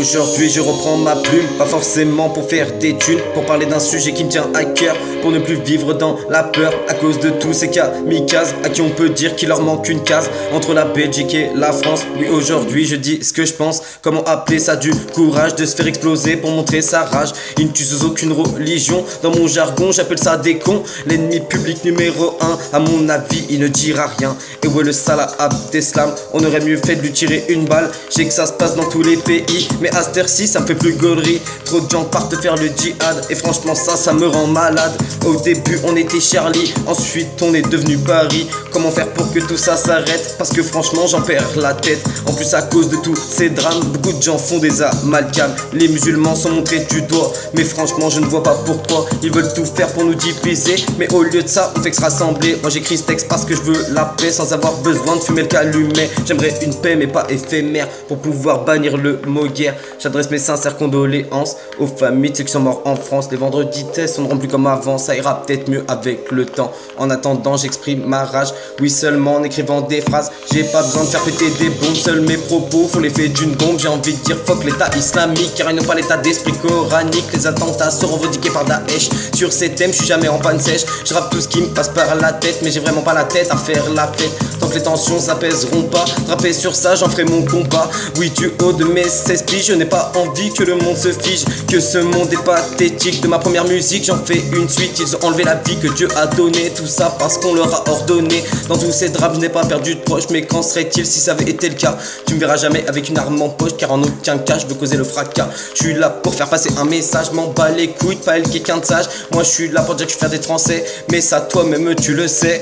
aujourd'hui je reprends ma plume, pas forcément pour faire des thunes, pour parler d'un sujet qui me tient à cœur, pour ne plus vivre dans la peur à cause de tous ces kamikazes à qui on peut dire qu'il leur manque une case entre la Belgique et la France. Oui, aujourd'hui je dis ce que je pense. Comment appeler ça du courage de se faire exploser pour montrer sa rage. Il ne tue sous aucune religion, dans mon jargon j'appelle ça des cons. L'ennemi public numéro 1, à mon avis il ne dira rien. Et où est le Salah Abdeslam? On aurait mieux fait de lui tirer une balle. J'ai que ça se passe dans tous les pays, mais à cette heure-ci ça me fait plus gaulerie. Trop de gens partent faire le djihad, et franchement ça me rend malade. Au début on était Charlie, ensuite on est devenu Paris. Comment faire pour que tout ça s'arrête? Parce que franchement j'en perds la tête. En plus à cause de tous ces drames, beaucoup de gens font des amalgames. Les musulmans sont montrés du doigt, mais franchement je ne vois pas pourquoi. Ils veulent tout faire pour nous diviser, mais au lieu de ça on fait que se rassembler. Moi j'écris ce texte parce que je veux la paix, sans avoir besoin de fumer le calumet. J'aimerais une paix mais pas éphémère, pour pouvoir bannir le mot guerre. J'adresse mes sincères condoléances aux familles de ceux qui sont morts en France. Les vendredis tests sonneront plus comme avant, ça ira peut-être mieux avec le temps. En attendant j'exprime ma rage, oui seulement en écrivant des phrases. J'ai pas besoin de faire péter des bombes, seuls mes propos font l'effet d'une bombe. J'ai envie de dire fuck l'état islamique, car ils n'ont pas l'état d'esprit coranique. Les attentats seront revendiqués par Daesh. Sur ces thèmes je suis jamais en panne sèche. Je rappe tout ce qui me passe par la tête, mais j'ai vraiment pas la tête à faire la fête. Tant que les tensions s'apaiseront pas, rapper sur ça j'en ferai mon combat. Oui du haut de mes 16 piges, je n'ai pas envie que le monde se fige, que ce monde est pathétique. De ma première musique j'en fais une suite. Ils ont enlevé la vie que Dieu a donnée, tout ça parce qu'on leur a ordonné. Dans tous ces drames je n'ai pas perdu de proche, mais qu'en serait-il si ça avait été le cas? Tu me verras jamais avec une arme en poche, car en aucun cas je veux causer le fracas. Je suis là pour faire passer un message, m'en bats les couilles, pas elle quelqu'un de sage. Moi je suis là pour dire que je suis fier d'être français, mais ça toi-même tu le sais.